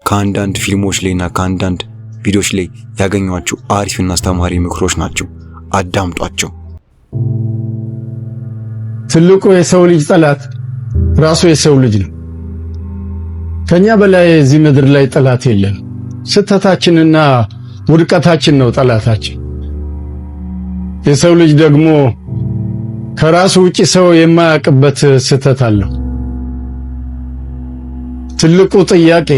ከአንዳንድ ፊልሞች ላይና ከአንዳንድ ቪዲዮዎች ላይ ያገኟቸው አሪፍና አስተማሪ ምክሮች ናቸው። አዳምጧቸው። ትልቁ የሰው ልጅ ጠላት ራሱ የሰው ልጅ ነው። ከኛ በላይ እዚህ ምድር ላይ ጠላት የለም። ስህተታችንና ውድቀታችን ነው ጠላታችን። የሰው ልጅ ደግሞ ከራሱ ውጪ ሰው የማያውቅበት ስህተት አለው። ትልቁ ጥያቄ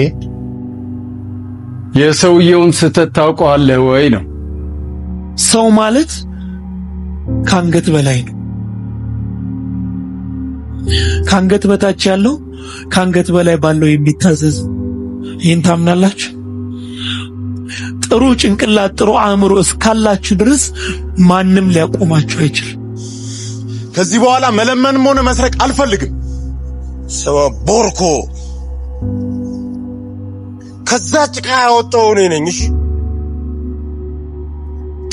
የሰውየውን ስህተት ታውቀዋለህ ወይ ነው። ሰው ማለት ከአንገት በላይ ነው። ከአንገት በታች ያለው ከአንገት በላይ ባለው የሚታዘዝ። ይህን ታምናላችሁ? ጥሩ ጭንቅላት ጥሩ አእምሮ እስካላችሁ ድረስ ማንም ሊያቆማችሁ አይችልም። ከዚህ በኋላ መለመንም ሆነ መስረቅ አልፈልግም። ሰው ቦርኮ ከዛ ጭቃ ያወጣው እኔ ነኝ። እሺ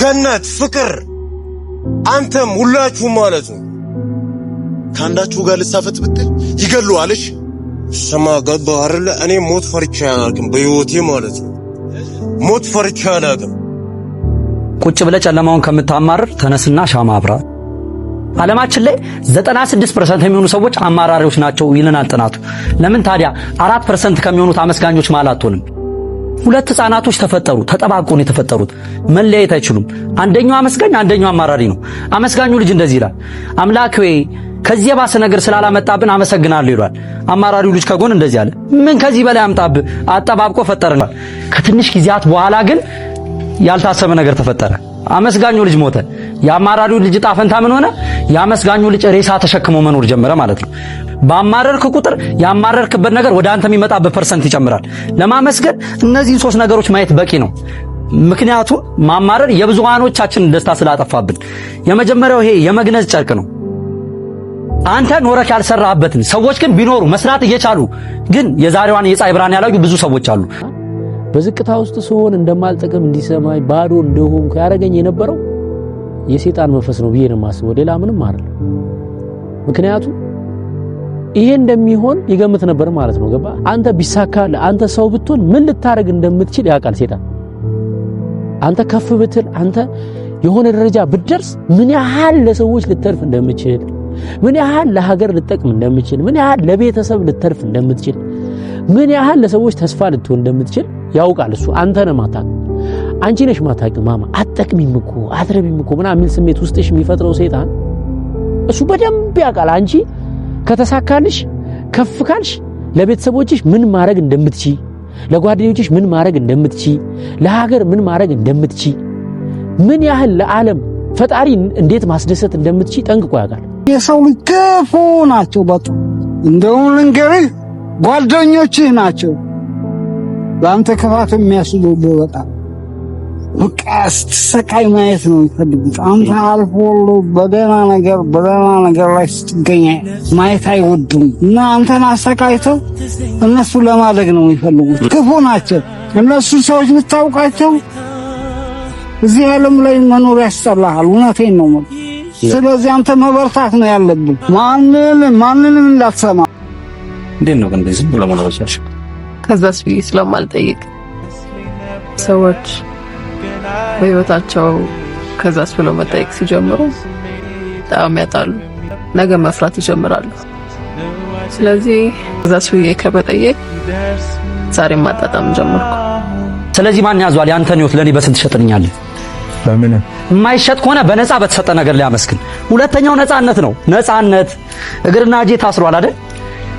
ገነት፣ ፍቅር፣ አንተም ሁላችሁም ማለት ነው። ካንዳችሁ ጋር ልሳፈጥ ብትል ይገሉዋልሽ። ሰማ ገባ አይደለ? እኔ ሞት ፈርቻ አላውቅም በህይወቴ ማለት ነው። ሞት ፈርቻ አላውቅም። ቁጭ ብለ ጨለማውን ከምታማርር ተነስና ሻማ አብራ። ዓለማችን ላይ 96% የሚሆኑ ሰዎች አማራሪዎች ናቸው ይለናል ጥናቱ። ለምን ታዲያ 4% ከሚሆኑት አመስጋኞች ማለት አትሆንም? ሁለት ህፃናቶች ተፈጠሩ፣ ተጠባብቆ ነው የተፈጠሩት። መለያየት አይችሉም። አንደኛው አመስጋኝ፣ አንደኛው አማራሪ ነው። አመስጋኙ ልጅ እንደዚህ ይላል፣ አምላክ ሆይ ከዚህ የባሰ ነገር ስላላመጣብን አመሰግናለሁ ይላል። አማራሪው ልጅ ከጎን እንደዚህ አለ፣ ምን ከዚህ በላይ አምጣብህ፣ አጠባብቆ ፈጠረናል። ከትንሽ ጊዜያት በኋላ ግን ያልታሰበ ነገር ተፈጠረ። አመስጋኙ ልጅ ሞተ። የአማራሪው ልጅ ጣፈንታ ምን ሆነ? የአመስጋኙ ልጅ ሬሳ ተሸክሞ መኖር ጀመረ ማለት ነው። በአማረርክ ቁጥር ያማረርክበት ነገር ወደ አንተ የሚመጣበት ፐርሰንት ይጨምራል። ለማመስገን እነዚህን ሶስት ነገሮች ማየት በቂ ነው። ምክንያቱም ማማረር የብዙሃኖቻችንን ደስታ ስላጠፋብን። የመጀመሪያው ይሄ የመግነዝ ጨርቅ ነው። አንተ ኖረክ ያልሰራህበትን ሰዎች ግን ቢኖሩ መስራት እየቻሉ ግን የዛሬዋን የፀሐይ ብርሃን ያላዩ ብዙ ሰዎች አሉ። በዝቅታ ውስጥ ስሆን እንደማልጠቅም እንዲሰማኝ ባዶ እንደሆንኩ ያረገኝ የነበረው የሰይጣን መንፈስ ነው ብዬ ነው የማስበው። ሌላ ምንም አይደለም። ምክንያቱም ይሄ እንደሚሆን ይገምት ነበር ማለት ነው። ገባ? አንተ ቢሳካል አንተ ሰው ብትሆን ምን ልታረግ እንደምትችል ያውቃል ሰይጣን። አንተ ከፍ ብትል አንተ የሆነ ደረጃ ብትደርስ ምን ያህል ለሰዎች ልተርፍ እንደምትችል፣ ምን ያህል ለሀገር ልጠቅም እንደምትችል፣ ምን ያህል ለቤተሰብ ልተርፍ እንደምትችል፣ ምን ያህል ለሰዎች ተስፋ ልትሆን እንደምትችል ያውቃል እሱ። አንተ ነህ ማታቅ፣ አንቺ ነሽ ማታቅ። ማማ አትጠቅሚም እኮ አትረቢም እኮ ምናምን የሚል ስሜት ውስጥሽ የሚፈጥረው ሰይጣን እሱ በደንብ ያውቃል። አንቺ ከተሳካልሽ ከፍ ካልሽ ለቤተሰቦችሽ ምን ማድረግ እንደምትቺ፣ ለጓደኞችሽ ምን ማድረግ እንደምትቺ፣ ለሀገር ምን ማድረግ እንደምትቺ፣ ምን ያህል ለዓለም ፈጣሪ እንዴት ማስደሰት እንደምትቺ ጠንቅቆ ያውቃል። የሰው ልጅ ክፉ ናቸው በጣም። እንደውም ልንገርህ ጓደኞችህ ናቸው ለአንተ ክፋት የሚያስቡህ በጣም። በቃ ስትሰቃይ ማየት ነው የሚፈልጉት። አንተ አልፎሎ በደህና ነገር ላይ ስትገኝ ማየት አይወዱም እና አንተን አሰቃይተው እነሱ ለማደግ ነው የሚፈልጉት። ክፉ ናቸው እነሱ ሰዎች። የምታውቃቸው እዚህ ዓለም ላይ መኖር ያስጠላሃል። እውነቴን ነው ማለት። ስለዚህ አንተ መበርታት ነው ያለብን። ማንንም እንዳትሰማ። እንዴት ነው ግን ዝም ብሎ መኖር ይችላል? ከዛስ ብዬ ስለማልጠይቅ ሰዎች በህይወታቸው ከዛስ ብለው መጠየቅ ሲጀምሩ በጣም ያጣሉ። ነገ መፍራት ይጀምራሉ። ስለዚህ ከዛስ ብዬ ከመጠየቅ ዛሬ ማጣጣም ጀመርኩ። ስለዚህ ማን ያዟል ያንተን ህይወት ለኔ በስንት ሸጥልኛለህ? በምን የማይሸጥ ከሆነ በነፃ በተሰጠ ነገር ላይ አመስግን። ሁለተኛው ነፃነት ነው። ነፃነት እግርና እጄ ታስሯል አይደል?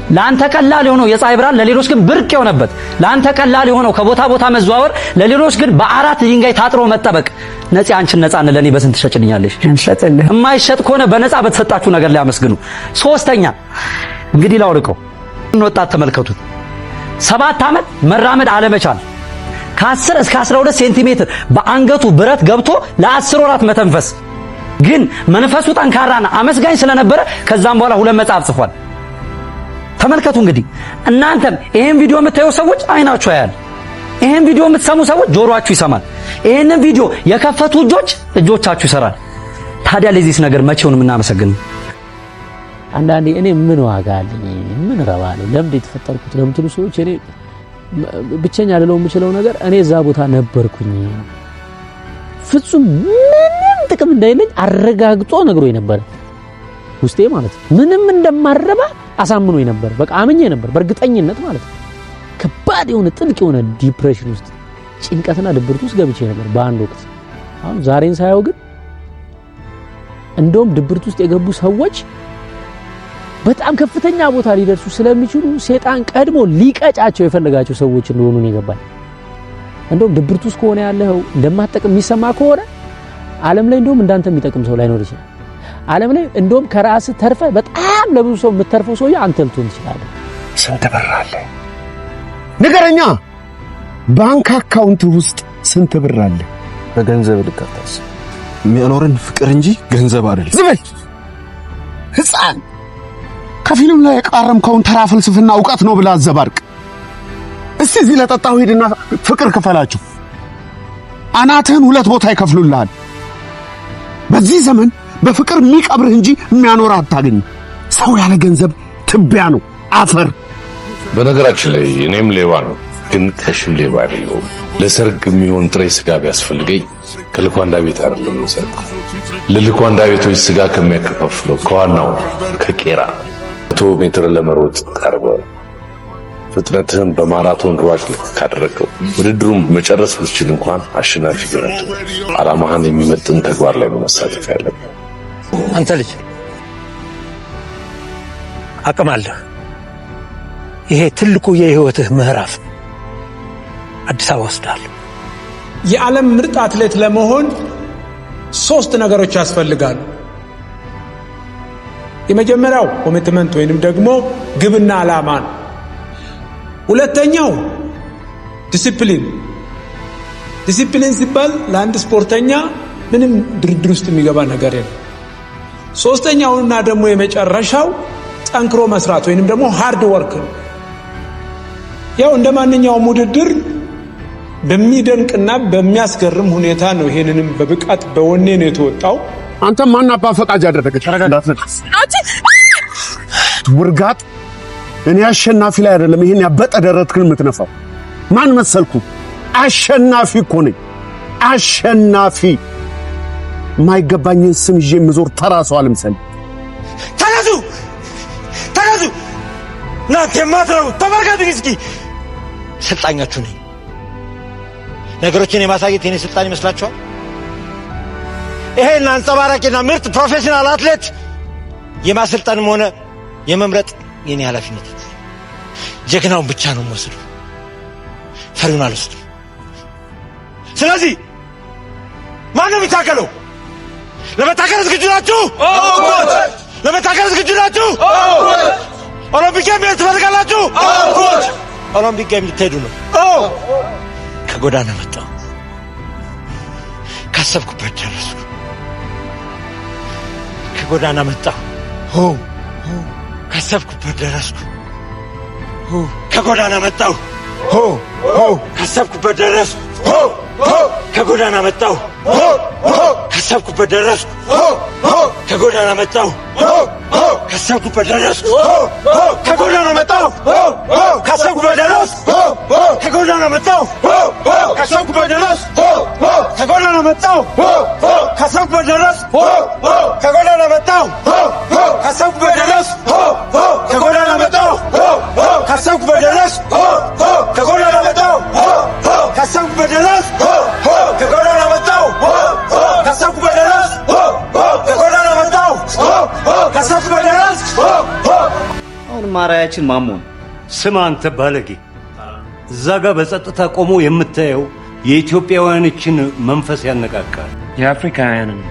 ላንተ ቀላል የሆነው የፀሐይ ብርሃን ለሌሎች ግን ብርቅ የሆነበት፣ ላንተ ቀላል የሆነው ከቦታ ቦታ መዘዋወር ለሌሎች ግን በአራት ድንጋይ ታጥሮ መጠበቅ። ነፃ አንቺን ነፃነት ለኔ በስንት ሸጭልኛለሽ? እንሸጥልህ። የማይሸጥ ከሆነ በነፃ በተሰጣችሁ ነገር ላይ አመስግኑ። ሶስተኛ እንግዲህ ላውልቀው ወጣት ተመልከቱት። 7 ዓመት መራመድ አለመቻል፣ ከ10 እስከ 12 ሴንቲሜትር በአንገቱ ብረት ገብቶ ለ10 ወራት መተንፈስ። ግን መንፈሱ ጠንካራና አመስጋኝ ስለነበረ ከዛም በኋላ 2 መጽሐፍ ጽፏል። ተመልከቱ እንግዲህ እናንተም ይሄን ቪዲዮ የምታዩ ሰዎች አይናችሁ ያያል። ይሄን ቪዲዮ የምትሰሙ ሰዎች ጆሮአችሁ ይሰማል። ይሄንን ቪዲዮ የከፈቱ እጆቻችሁ ይሰራል። ታዲያ ለዚህስ ነገር መቼውን የምናመሰግን? አንዳንዴ እኔ ምን ዋጋ አለኝ ምን ረባለሁ ለምን የተፈጠርኩት ለምትሉ ሰዎች እኔ ብቸኛ ልለው የምችለው ነገር እኔ እዛ ቦታ ነበርኩኝ። ፍጹም ምንም ጥቅም እንዳይለኝ አረጋግጦ ነግሮኝ ነበር ውስጤ ማለት ነው። ምንም እንደማረባ አሳምኖኝ ነበር። በቃ አምኜ ነበር በእርግጠኝነት ማለት ነው። ከባድ የሆነ ጥልቅ የሆነ ዲፕሬሽን ውስጥ ጭንቀትና ድብርት ውስጥ ገብቼ ነበር በአንድ ወቅት። አሁን ዛሬን ሳየው ግን እንደውም ድብርት ውስጥ የገቡ ሰዎች በጣም ከፍተኛ ቦታ ሊደርሱ ስለሚችሉ ሰይጣን ቀድሞ ሊቀጫቸው የፈለጋቸው ሰዎች እንደሆኑ ነው የገባኝ። እንደውም ድብርት ውስጥ ከሆነ ያለው እንደማትጠቅም የሚሰማ ከሆነ ዓለም ላይ እንደውም እንዳንተ የሚጠቅም ሰው ላይኖር ይችላል። ዓለም ላይ እንደውም ከራስ ተርፈ በጣም ለብዙ ሰው የምትተርፈው ሰው አንተ ልትሆን ትችላለህ። ስንት ብር አለ ንገረኛ። ባንክ አካውንት ውስጥ ስንት ብር አለ? በገንዘብ ልካታስ የሚያኖረን ፍቅር እንጂ ገንዘብ አይደለም። ዝም በል ሕፃን። ከፊልም ላይ የቃረምከውን ተራ ፍልስፍና ዕውቀት ነው ብለህ አዘባርቅ። እስቲ እዚህ ለጠጣው ሂድና ፍቅር ክፈላችሁ። አናትህን ሁለት ቦታ ይከፍሉልሃል። በዚህ ዘመን በፍቅር የሚቀብርህ እንጂ የሚያኖርህ አታገኝ። ሰው ያለ ገንዘብ ትቢያ ነው፣ አፈር። በነገራችን ላይ እኔም ሌባ ነው፣ ግን ከሽም ሌባ አይደለሁም። ለሰርግ የሚሆን ጥሬ ስጋ ቢያስፈልገኝ ከልኳንዳ ቤት አይደለም የምሰርቀው። ለልኳንዳ ቤቶች ስጋ ከሚያከፋፍለው ከዋናው ከቄራ 100 ሜትር ለመሮጥ ቀርበ ፍጥነትህን በማራቶን ሯጭ ካደረገው ውድድሩን መጨረስ ብትችል እንኳን አሸናፊ ይሆናል። ዓላማህን የሚመጥን ተግባር ላይ መሳተፍ ያለብህ አንተ ልጅ አቅም አለ። ይሄ ትልቁ የህይወትህ ምዕራፍ አዲስ አበባ ወስዳለሁ። የዓለም ምርጥ አትሌት ለመሆን 3 ነገሮች ያስፈልጋሉ። የመጀመሪያው ኮሚትመንት ወይንም ደግሞ ግብና ዓላማ ነው። ሁለተኛው ዲሲፕሊን። ዲሲፕሊን ሲባል ለአንድ ስፖርተኛ ምንም ድርድር ውስጥ የሚገባ ነገር የለም። ሶስተኛውና ደግሞ የመጨረሻው ጠንክሮ መስራት ወይንም ደግሞ ሃርድ ወርክ ነው። ያው እንደማንኛውም ውድድር በሚደንቅና በሚያስገርም ሁኔታ ነው ይሄንንም በብቃት በወኔ ነው የተወጣው። አንተ ማን አባ ፈቃጅ ያደረገ? ውርጋጥ። እኔ አሸናፊ ላይ አይደለም ይሄን ያበጠ ደረትክን የምትነፋው። ማን መሰልኩ? አሸናፊ እኮ ነኝ። አሸናፊ። የማይገባኝን ስም ይዤ የምዞር ተራ ሰው አልምሰል። ተነሱ ተነሱ! እናንተ የማትረቡ ተመልከቱኝ እስኪ። ስልጣኛችሁ ነኝ። ነገሮችን የማሳየት የኔ ስልጣን ይመስላችኋል? ይሄን አንጸባራቂና ምርጥ ፕሮፌሽናል አትሌት የማሰልጠንም ሆነ የመምረጥ የኔ ኃላፊነት። ጀግናውን ብቻ ነው የምወስደው፣ ፈሪውን አልወስድም። ስለዚህ ማን ነው የሚታገለው? ለመታገል ዝግጁ ናችሁ? ለመታገል ዝግጁ ናችሁ? ኦሎምፒክ ጌም ትፈልጋላችሁ? ኦሎምፒክ ጌም ልትሄዱ ነው? ከጎዳና መጣሁ፣ ካሰብኩበት ደረስኩ። ከጎዳና መጣሁ፣ ካሰብኩበት ደረስኩ። ከጎዳና መጣሁ፣ ካሰብኩበት ደረስኩ። ከጎዳና መጣሁ፣ ካሰብኩበት ደረስኩ። ከጎዳና መጣሁ፣ ካሰብኩበት ደረስኩ። ከጎዳና መጣሁ፣ ካሰብኩበት ደረስኩ። ከጎዳና መጣሁ፣ ካሰብኩበት ደረስኩ። ከጎዳና መጣሁ፣ ካሰብኩበት ደረስኩ። ከጎዳና መጣሁ፣ ካሰብኩበት ደረስኩ። ከጎዳና መጣሁ፣ ካሰብኩበት ደረስኩ። ከጎዳና መጣሁ፣ ካሰብኩበት ደረስኩ። ከጎዳና መጣሁ፣ ካሰብኩበት ደረስኩ። ከጎዳና መጣሁ፣ ካሰብኩበት ደረስኩ። አሁን ማራያችን ማሞን ስም አንተ ባለጌ፣ እዛ ጋር በጸጥታ ቆሞ የምታየው የኢትዮጵያውያኖችን መንፈስ ያነቃቃል። የአፍሪካውያንን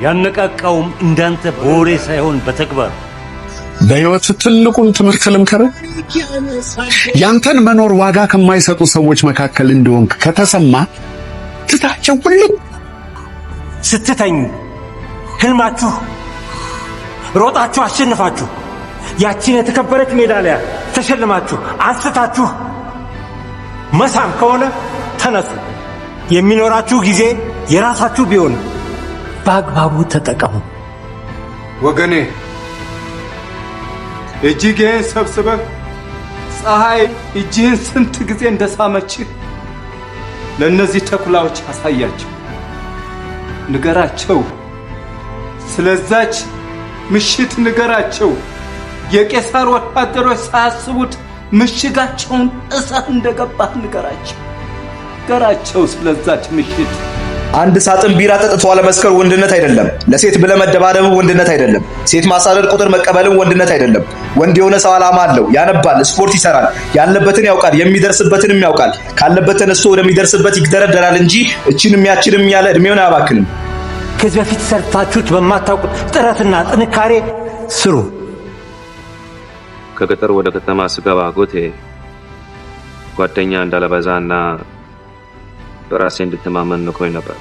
ያነቃቃውም እንዳንተ በወሬ ሳይሆን በተግባር። በሕይወት ትልቁን ትምህርት ልምከርህ። ያንተን መኖር ዋጋ ከማይሰጡ ሰዎች መካከል እንደሆንክ ከተሰማ ትታቸው ሁሉም። ስትተኙ ህልማችሁ ሮጣችሁ አሸንፋችሁ ያቺን የተከበረች ሜዳሊያ ተሸልማችሁ አንስታችሁ መሳም ከሆነ ተነሱ። የሚኖራችሁ ጊዜ የራሳችሁ ቢሆን በአግባቡ ተጠቀሙ። ወገኔ እጅጌን ሰብስበህ ፀሐይ እጅህን ስንት ጊዜ እንደሳመችህ ለእነዚህ ተኩላዎች አሳያቸው፣ ንገራቸው። ስለዛች ምሽት ንገራቸው። የቄሳር ወታደሮች ሳያስቡት ምሽጋቸውን ጥሰህ እንደገባህ ንገራቸው ስለዛች ምሽት። አንድ ሳጥን ቢራ ጠጥቶ አለመስከር ወንድነት አይደለም። ለሴት ብለህ መደባደብ ወንድነት አይደለም። ሴት ማሳደድ ቁጥር መቀበልም ወንድነት አይደለም። ወንድ የሆነ ሰው ዓላማ አለው፣ ያነባል፣ ስፖርት ይሰራል፣ ያለበትን ያውቃል፣ የሚደርስበትንም ያውቃል። ካለበት ተነስቶ ወደሚደርስበት ይግደረደራል እንጂ እቺንም ያቺንም ያለ እድሜውን አያባክንም። ከዚህ በፊት ሰርታችሁት በማታውቁት ጥረትና ጥንካሬ ስሩ። ከገጠር ወደ ከተማ ስገባ ጎቴ ጓደኛ እንዳለበዛና በራሴ እንድተማመን ነግሮኝ ነበር።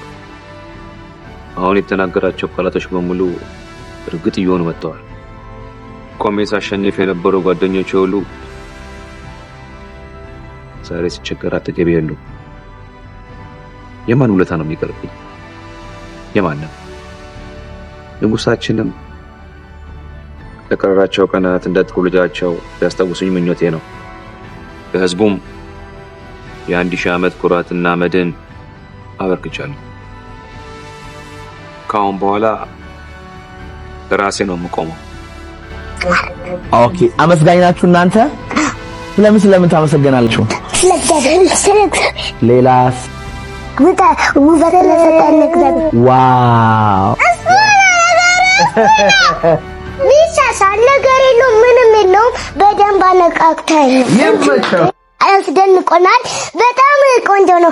አሁን የተናገራቸው ቃላቶች በሙሉ እርግጥ እየሆኑ መጥተዋል። ቆሜ ሳሸንፍ የነበሩ ጓደኞቼ ሁሉ ዛሬ ሲቸገር አጠገቤ የሉም። የማን ውለታ ነው የሚቀርብኝ? የማንም። ንጉሳችንም ለቀረራቸው ቀናት እንደ ጥሩ ልጃቸው ቢያስታውሱኝ ምኞቴ ነው። ለህዝቡም የ1000 ዓመት ኩራትና መድን አበርክቻለሁ። ካሁን በኋላ ለራሴ ነው የምቆመው። ኦኬ፣ አመስጋኝ ናችሁ እናንተ? ስለምን ታመሰግናላችሁ? ሌላስ? ውበት ለሰጠን እግዚአብሔር። ዋው! ሚሳሳል ነገር የለውም፣ ምንም የለውም። በደንብ አነቃቅተኸኝ ነው። አስደንቆናል። በጣም ቆንጆ ነው።